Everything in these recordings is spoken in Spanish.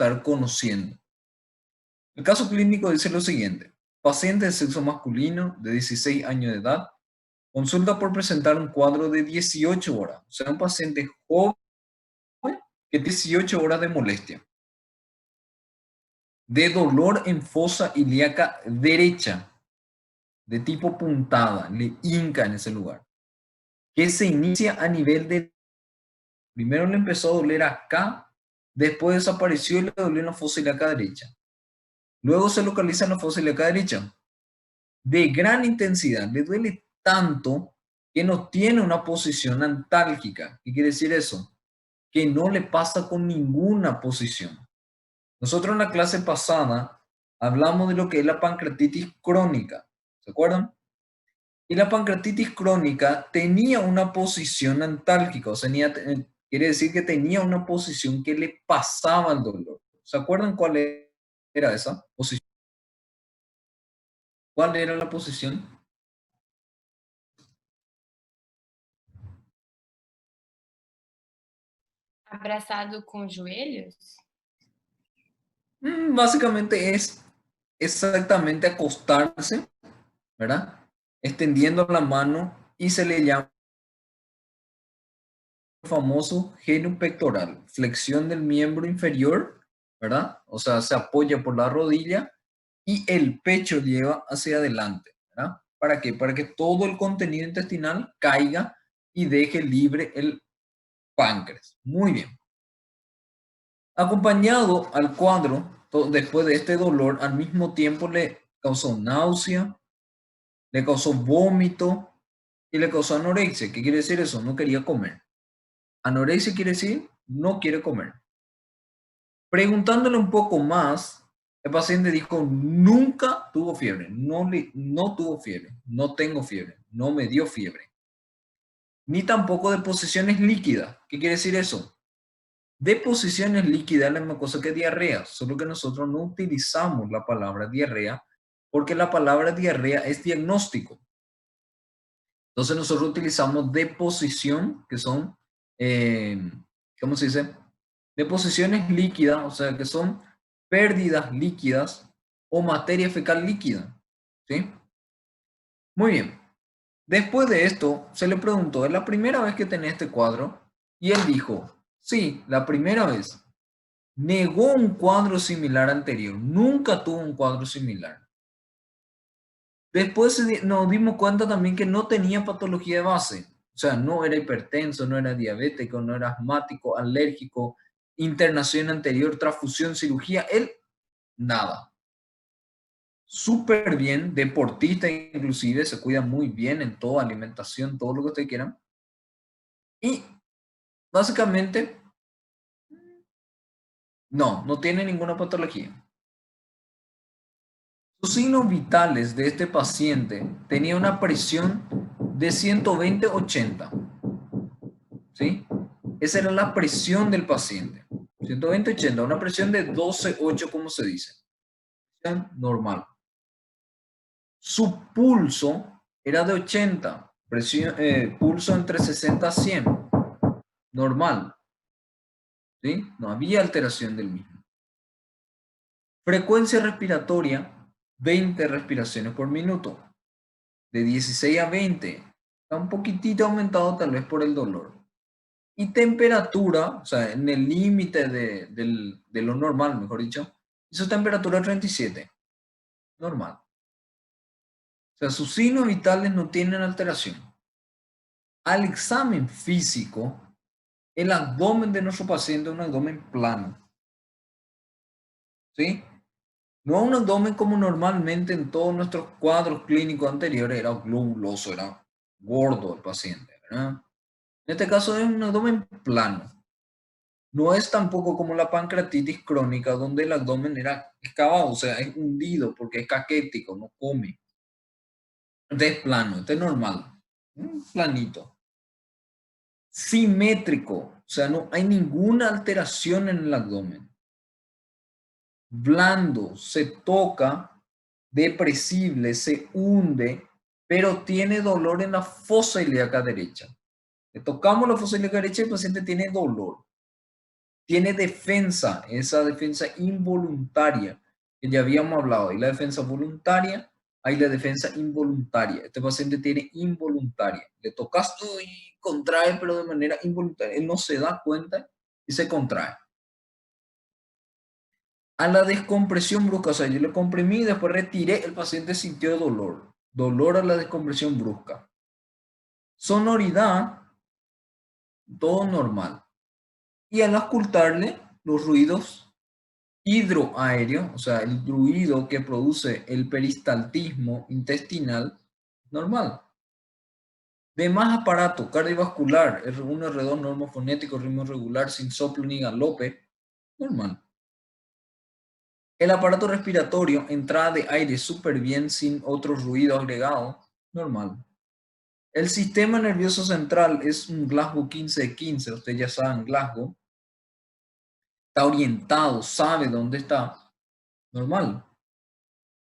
estar conociendo. El caso clínico dice lo siguiente. Paciente de sexo masculino de 16 años de edad consulta por presentar un cuadro de 18 horas. O sea, un paciente joven que tiene 18 horas de molestia, de dolor en fosa ilíaca derecha, de tipo puntada, le hinca en ese lugar, que se inicia a nivel de... Primero le empezó a doler acá, después desapareció y le dolió en la fosa ilíaca derecha. Luego se localiza en la fosa ilíaca derecha. De gran intensidad, le duele tanto que no tiene una posición antálgica. ¿Qué quiere decir eso? Que no le pasa con ninguna posición. Nosotros en la clase pasada hablamos de lo que es la pancreatitis crónica, ¿se acuerdan? Y la pancreatitis crónica tenía una posición antálgica, o sea, quiere decir que tenía una posición que le pasaba el dolor. ¿Se acuerdan cuál era esa posición? ¿Cuál era la posición? Abraçado com os joelhos? Básicamente es exactamente acostarse, ¿verdad? Extendiendo la mano y se le llama el famoso genu pectoral, flexión del miembro inferior, ¿verdad? O sea, se apoya por la rodilla y el pecho lleva hacia adelante, ¿verdad? ¿Para qué? Para que todo el contenido intestinal caiga y deje libre el páncreas. Muy bien. Acompañado al cuadro, después de este dolor, al mismo tiempo le causó náusea, le causó vómito y le causó anorexia. ¿Qué quiere decir eso? No quería comer. Anorexia quiere decir no quiere comer. Preguntándole un poco más, el paciente dijo, nunca tuvo fiebre, no tuvo fiebre, no tengo fiebre, no me dio fiebre. Ni tampoco de posiciones líquidas. ¿Qué quiere decir eso? Deposiciones líquidas es la misma cosa que diarrea, solo que nosotros no utilizamos la palabra diarrea porque la palabra diarrea es diagnóstico. Entonces nosotros utilizamos deposición, que son, ¿cómo se dice? Deposiciones líquidas, o sea, que son pérdidas líquidas o materia fecal líquida. ¿Sí? Muy bien. Después de esto, se le preguntó, ¿es la primera vez que tenés este cuadro? Y él dijo, sí, la primera vez. Negó un cuadro similar anterior, nunca tuvo un cuadro similar. Después nos dimos cuenta también que no tenía patología de base, o sea, no era hipertenso, no era diabético, no era asmático, alérgico, internación anterior, transfusión, cirugía, él nada. Súper bien, deportista inclusive, se cuida muy bien en toda alimentación, todo lo que ustedes quieran. Y básicamente, no tiene ninguna patología. Los signos vitales de este paciente tenía una presión de 120/80, ¿sí? Esa era la presión del paciente. 120/80, una presión de 12/8, como se dice. Normal. Su pulso era de 80, pulso entre 60 a 100, normal, ¿sí? No había alteración del mismo. Frecuencia respiratoria, 20 respiraciones por minuto. De 16 a 20. Está un poquitito aumentado tal vez por el dolor. Y temperatura, o sea, en el límite de lo normal, mejor dicho, su temperatura 37. Normal. O sea, sus signos vitales no tienen alteración. Al examen físico, el abdomen de nuestro paciente es un abdomen plano. ¿Sí? No un abdomen como normalmente en todos nuestros cuadros clínicos anteriores era globuloso, era gordo el paciente, ¿verdad? En este caso es un abdomen plano. No es tampoco como la pancreatitis crónica, donde el abdomen era excavado, o sea, es hundido porque es caquético, no come. Este es plano, este es normal, planito. Simétrico, o sea, no hay ninguna alteración en el abdomen. Blando, se toca, depresible, se hunde, pero tiene dolor en la fosa ilíaca derecha. Le tocamos la fosa ilíaca derecha y el paciente tiene dolor. tiene defensa, esa defensa involuntaria que ya habíamos hablado. Hay la defensa voluntaria, hay la defensa involuntaria. Este paciente tiene involuntaria. Le tocas y contrae, pero de manera involuntaria. Él no se da cuenta y se contrae. A la descompresión brusca, o sea, yo le comprimí, después retiré, el paciente sintió dolor. Dolor a la descompresión brusca. Sonoridad, todo normal. Y al auscultarle, los ruidos hidroaéreos, o sea, el ruido que produce el peristaltismo intestinal, normal. Demás aparato cardiovascular, R1, R2, normofonético, ritmo regular, sin soplo ni galope, normal. El aparato respiratorio, entrada de aire súper bien sin otro ruido agregado, normal. El sistema nervioso central es un Glasgow 15 de 15, ustedes ya saben Glasgow. Está orientado, sabe dónde está, normal.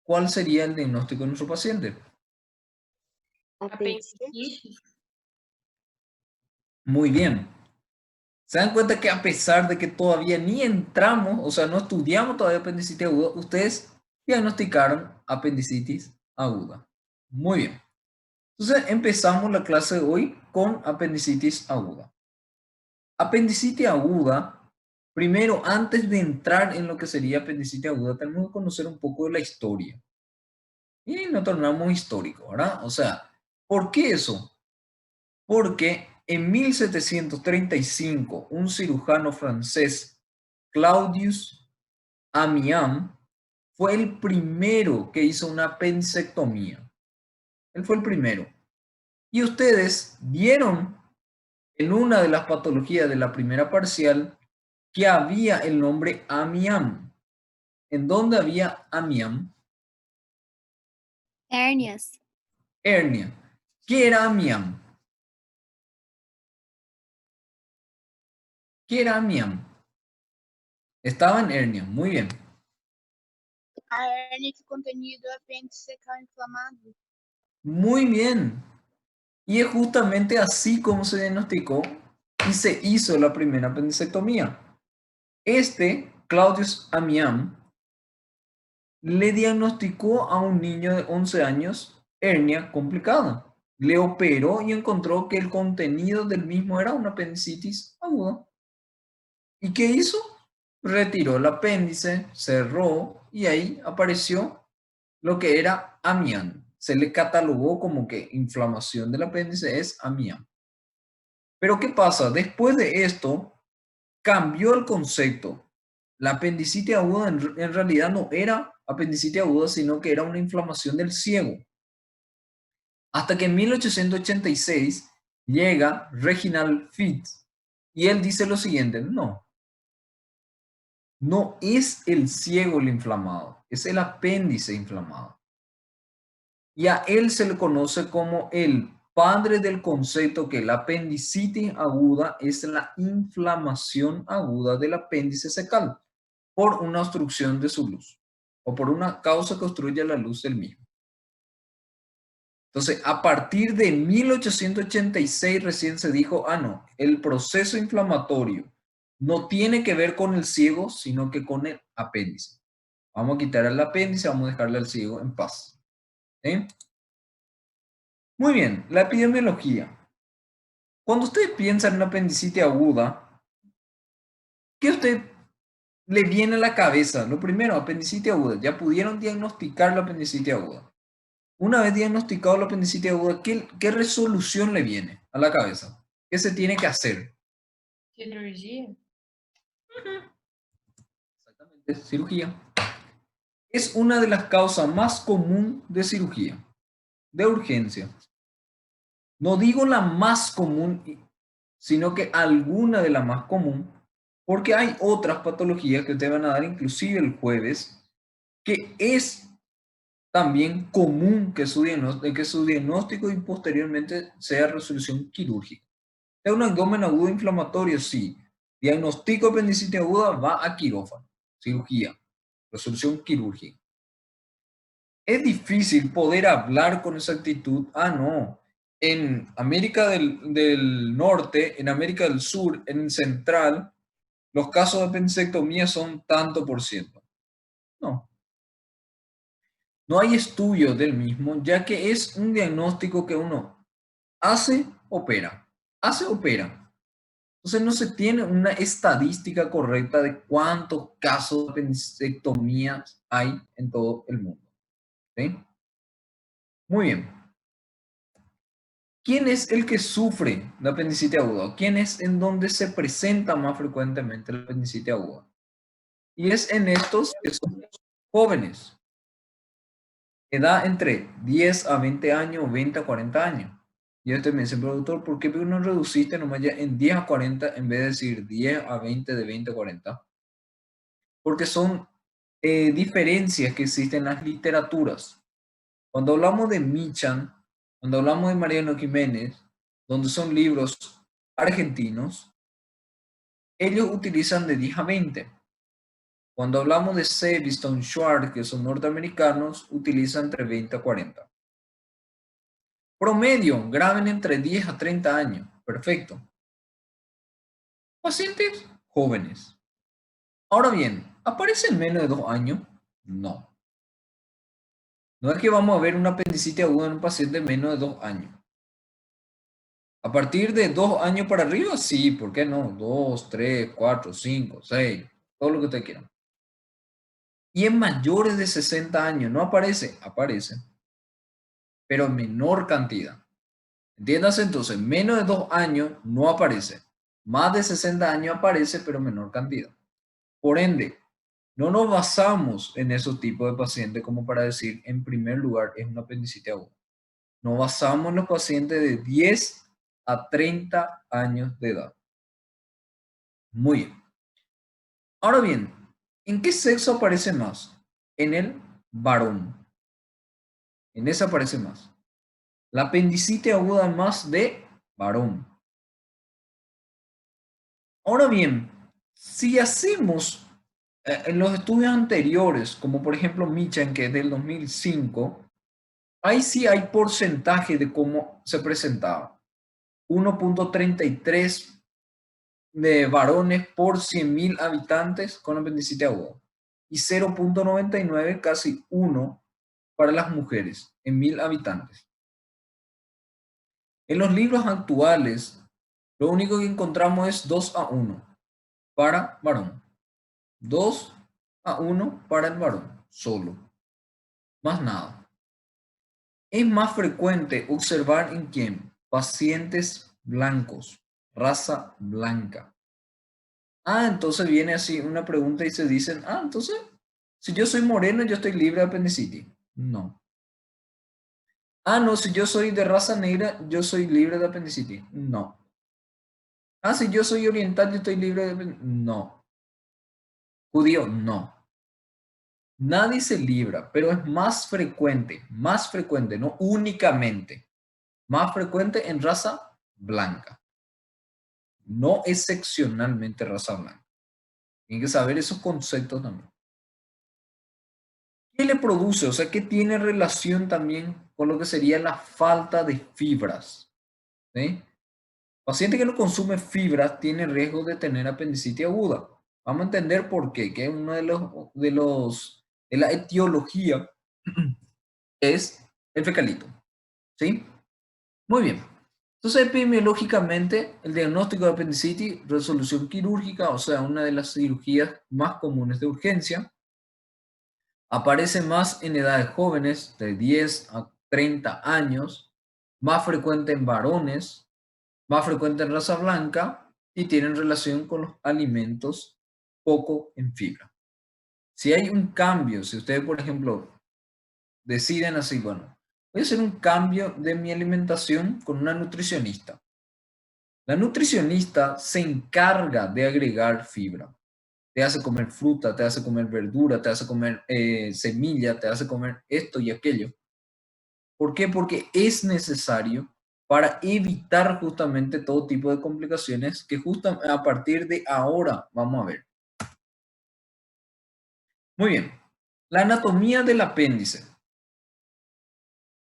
¿Cuál sería el diagnóstico de nuestro paciente? Apendicitis. Muy bien. ¿Se dan cuenta que a pesar de que todavía ni entramos, o sea, no estudiamos todavía apendicitis aguda, ustedes diagnosticaron apendicitis aguda? Muy bien. Entonces empezamos la clase de hoy con apendicitis aguda. Apendicitis aguda, primero, antes de entrar en lo que sería apendicitis aguda, tenemos que conocer un poco de la historia. Y nos tornamos históricos, ¿verdad? O sea, ¿por qué eso? Porque en 1735, un cirujano francés, Claudius Amiens, fue el primero que hizo una apendicectomía. Él fue el primero. Y ustedes vieron en una de las patologías de la primera parcial que había el nombre Amiens. ¿En dónde había Amiens? Hernias. Hernia. ¿Qué era Amiens? ¿Qué era Amiens? Estaba en hernia, muy bien. A hernia que contenido apêndice secal inflamado. Muy bien. Y es justamente así como se diagnosticó y se hizo la primera apendicectomía. Claudius Amiens, le diagnosticó a un niño de 11 años hernia complicada. Le operó y encontró que el contenido del mismo era una apendicitis aguda. ¿Y qué hizo? Retiró el apéndice, cerró y ahí apareció lo que era Amiens. Se le catalogó como que inflamación del apéndice es Amiens. Pero ¿qué pasa? Después de esto, cambió el concepto. La apendicitis aguda en realidad no era apendicitis aguda, sino que era una inflamación del ciego. Hasta que en 1886 llega Reginald Fitz y él dice lo siguiente, no es el ciego el inflamado, es el apéndice inflamado. Y a él se le conoce como el padre del concepto que la apendicitis aguda es la inflamación aguda del apéndice secal por una obstrucción de su luz o por una causa que obstruye la luz del mismo. Entonces, a partir de 1886 recién se dijo, no, el proceso inflamatorio no tiene que ver con el ciego, sino que con el apéndice. Vamos a quitar el apéndice, vamos a dejarle al ciego en paz. ¿Sí? Muy bien, la epidemiología. Cuando usted piensa en una apendicitis aguda, ¿qué a usted le viene a la cabeza? Lo primero, apendicitis aguda. Ya pudieron diagnosticar la apendicitis aguda. Una vez diagnosticado la apendicitis aguda, ¿qué resolución le viene a la cabeza? ¿Qué se tiene que hacer? Cirurgia. Exactamente, cirugía. Es una de las causas más comunes de cirugía, de urgencia. No digo la más común, sino que alguna de las más común, porque hay otras patologías que te van a dar inclusive el jueves, que es también común que su diagnóstico y posteriormente sea resolución quirúrgica. ¿Es un abdomen agudo inflamatorio? Sí. Diagnóstico de apendicitis aguda va a quirófano, cirugía, resolución quirúrgica. Es difícil poder hablar con exactitud, no, en América del Norte, en América del Sur, en Central, los casos de apendicectomía son tanto por ciento. No. No hay estudio del mismo, ya que es un diagnóstico que uno hace, opera. Hace, opera. Entonces no se tiene una estadística correcta de cuántos casos de apendicectomías hay en todo el mundo. ¿Sí? Muy bien. ¿Quién es el que sufre de apendicitis aguda? ¿Quién es en donde se presenta más frecuentemente la apendicitis aguda? Y es en estos que son jóvenes. Edad entre 10 a 20 años, 20 a 40 años. Y usted me dice, pero doctor, ¿por qué no reduciste nomás ya en 10 a 40 en vez de decir 10 a 20, de 20 a 40? Porque son diferencias que existen en las literaturas. Cuando hablamos de Michan, cuando hablamos de Mariano Jiménez, donde son libros argentinos, ellos utilizan de 10 a 20. Cuando hablamos de Seviston, Schwartz, que son norteamericanos, utilizan entre 20 a 40. Promedio, graben entre 10 a 30 años. Perfecto. Pacientes jóvenes. Ahora bien, ¿aparece en menos de 2 años? No. No es que vamos a ver una apendicitis aguda en un paciente de menos de 2 años. A partir de 2 años para arriba, sí, ¿por qué no? 2, 3, 4, 5, 6, todo lo que usted quiera. Y en mayores de 60 años, ¿no aparece? Aparece, pero en menor cantidad. Entiéndase entonces, menos de 2 años no aparece. Más de 60 años aparece, pero en menor cantidad. Por ende, no nos basamos en esos tipos de pacientes como para decir, en primer lugar, es una apendicitis aguda. Nos basamos en los pacientes de 10 a 30 años de edad. Muy bien. Ahora bien, ¿en qué sexo aparece más? En el varón. En ese aparece más. La apendicitis aguda más de varón. Ahora bien, si hacemos en los estudios anteriores, como por ejemplo Michan, que es del 2005, ahí sí hay porcentaje de cómo se presentaba. 1.33 de varones por 100.000 habitantes con apendicitis aguda. Y 0.99, casi 1 para las mujeres en 1.000 habitantes. En los libros actuales, lo único que encontramos es 2 a 1 para varón. 2 a 1 para el varón, solo. Más nada. Es más frecuente observar en quién? Pacientes blancos, raza blanca. Entonces viene así una pregunta y se dicen, entonces, si yo soy moreno, yo estoy libre de apendicitis. No. No, si yo soy de raza negra, yo soy libre de apendicitis. No. Si yo soy oriental, yo estoy libre de apendicitis. No. Judío, no. Nadie se libra, pero es más frecuente, no únicamente, más frecuente en raza blanca, no excepcionalmente raza blanca. Tienen que saber esos conceptos también. ¿Qué le produce? O sea, ¿qué tiene relación también con lo que sería la falta de fibras? ¿Sí? Paciente que no consume fibras tiene riesgo de tener apendicitis aguda. Vamos a entender por qué, que es uno de la etiología es el fecalito. ¿Sí? Muy bien. Entonces, epidemiológicamente, el diagnóstico de apendicitis, resolución quirúrgica, o sea, una de las cirugías más comunes de urgencia, aparece más en edades jóvenes, de 10 a 30 años, más frecuente en varones, más frecuente en raza blanca y tienen relación con los alimentos poco en fibra. Si hay un cambio, si ustedes, por ejemplo, deciden así, bueno, voy a hacer un cambio de mi alimentación con una nutricionista. La nutricionista se encarga de agregar fibra. Te hace comer fruta, te hace comer verdura, te hace comer semilla, te hace comer esto y aquello. ¿Por qué? Porque es necesario para evitar justamente todo tipo de complicaciones que justo a partir de ahora vamos a ver. Muy bien. La anatomía del apéndice.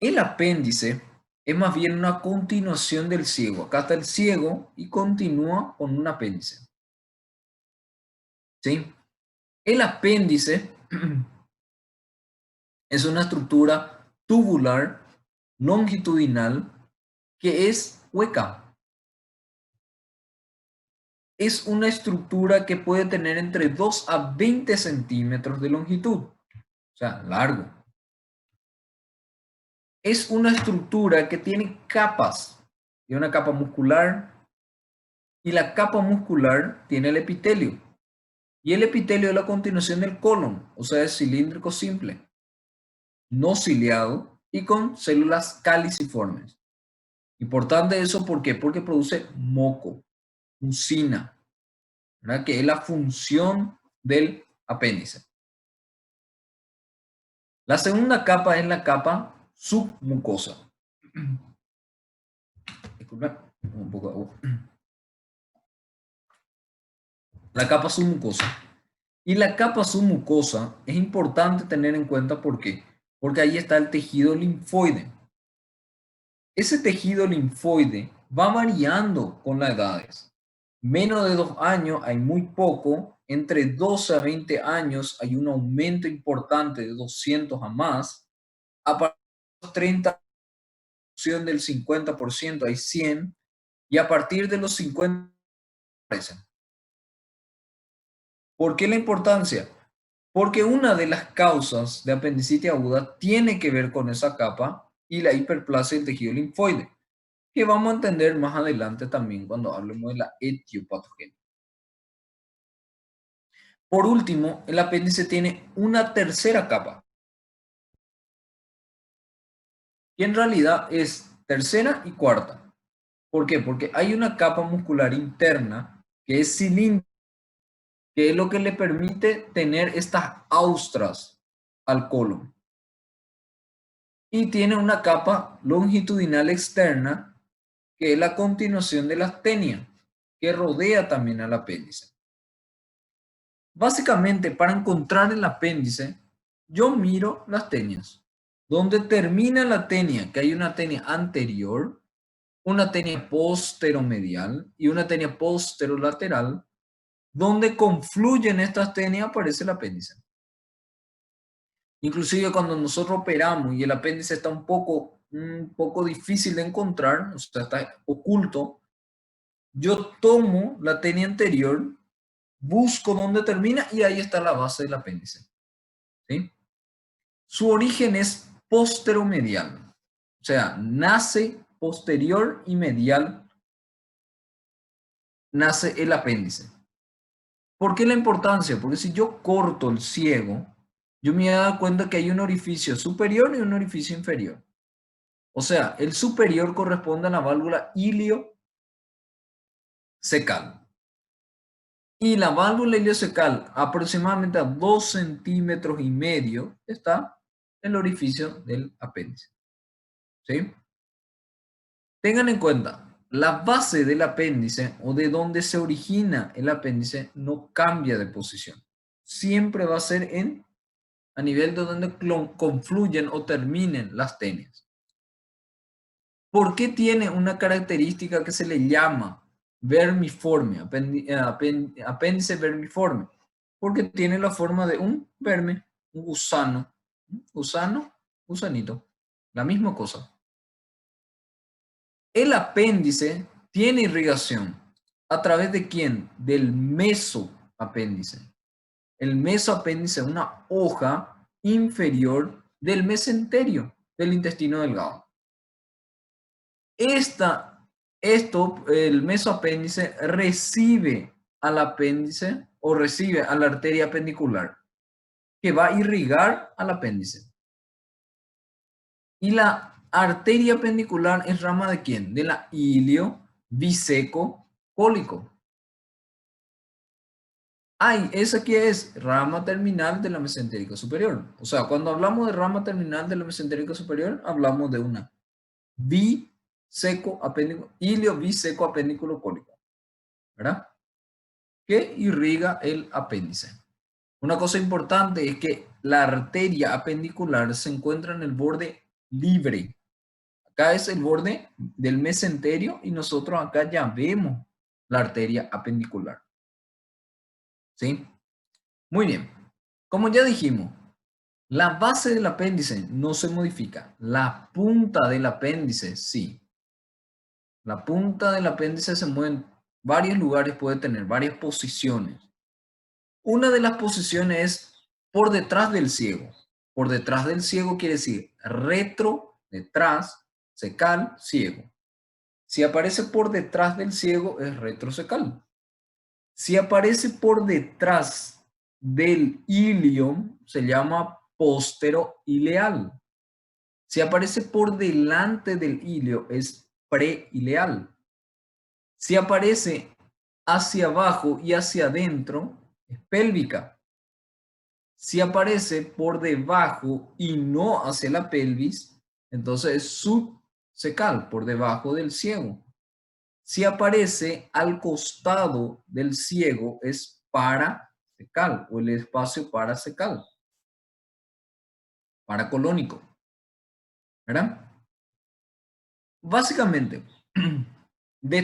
El apéndice es más bien una continuación del ciego. Acá está el ciego y continúa con un apéndice. ¿sí? El apéndice es una estructura tubular longitudinal que es hueca. Es una estructura que puede tener entre 2 a 20 centímetros de longitud, o sea, largo. Es una estructura que tiene capas. Tiene una capa muscular y la capa muscular tiene el epitelio. Y el epitelio es la continuación del colon, o sea, es cilíndrico simple, no ciliado y con células caliciformes. Importante eso, ¿por qué? Porque produce moco, mucina, ¿verdad? Que es la función del apéndice. La segunda capa es la capa submucosa. Disculpe, un poco de agua. La capa submucosa. Y la capa submucosa es importante tener en cuenta ¿por qué? Porque ahí está el tejido linfoide. Ese tejido linfoide va variando con las edades. Menos de 2 años hay muy poco, entre 12 a 20 años hay un aumento importante de 200 a más, a partir de los 30 del 50% hay 100 y a partir de los 50 aparecen. ¿Por qué la importancia? Porque una de las causas de apendicitis aguda tiene que ver con esa capa y la hiperplasia del tejido linfoide, que vamos a entender más adelante también cuando hablemos de la etiopatogenia. Por último, el apéndice tiene una tercera capa, que en realidad es tercera y cuarta. ¿Por qué? Porque hay una capa muscular interna que es cilíndrica, que es lo que le permite tener estas austras al colon. Y tiene una capa longitudinal externa, que es la continuación de la tenia, que rodea también al apéndice. Básicamente, para encontrar el apéndice, yo miro las tenias. Donde termina la tenia, que hay una tenia anterior, una tenia posteromedial y una tenia posterolateral, donde confluyen estas tenias aparece el apéndice. Inclusive cuando nosotros operamos y el apéndice está un poco difícil de encontrar, o sea, está oculto, yo tomo la tenia anterior, busco dónde termina y ahí está la base del apéndice. ¿Sí? Su origen es posteromedial, o sea, nace posterior y medial, nace el apéndice. ¿Por qué la importancia? Porque si yo corto el ciego, yo me voy a dar cuenta que hay un orificio superior y un orificio inferior. O sea, el superior corresponde a la válvula iliocecal. Y la válvula iliocecal, aproximadamente a 2,5 centímetros, está el orificio del apéndice. ¿Sí? Tengan en cuenta, la base del apéndice o de donde se origina el apéndice no cambia de posición. Siempre va a ser a nivel de donde confluyen o terminen las tenias. ¿Por qué tiene una característica que se le llama vermiforme, apéndice vermiforme? Porque tiene la forma de un verme, un gusano, gusanito, la misma cosa. El apéndice tiene irrigación. ¿A través de quién? Del mesoapéndice. El mesoapéndice es una hoja inferior del mesenterio del intestino delgado. El mesoapéndice recibe al apéndice o recibe a la arteria apendicular que va a irrigar al apéndice. Y la arteria apendicular es rama de quién? De la ilio-biseco-cólico. ¿Esa qué es? Rama terminal de la mesentérica superior. O sea, cuando hablamos de rama terminal de la mesentérica superior, hablamos de una ilio-biseco apéndiculo cólico, ¿verdad? Que irriga el apéndice. Una cosa importante es que la arteria apendicular se encuentra en el borde libre. Acá es el borde del mesenterio y nosotros acá ya vemos la arteria apendicular. ¿Sí? Muy bien. Como ya dijimos, la base del apéndice no se modifica. La punta del apéndice sí. La punta del apéndice se mueve en varios lugares, puede tener varias posiciones. Una de las posiciones es por detrás del ciego. Por detrás del ciego quiere decir retro, detrás, secal, ciego. Si aparece por detrás del ciego es retrosecal. Si aparece por detrás del ilium se llama póstero-ileal. Si aparece por delante del ilio es preileal. Si aparece hacia abajo y hacia adentro es pélvica. Si aparece por debajo y no hacia la pelvis, entonces es subsecal, por debajo del ciego. Si aparece al costado del ciego, es parasecal o el espacio parasecal, paracolónico, ¿verdad? Básicamente, de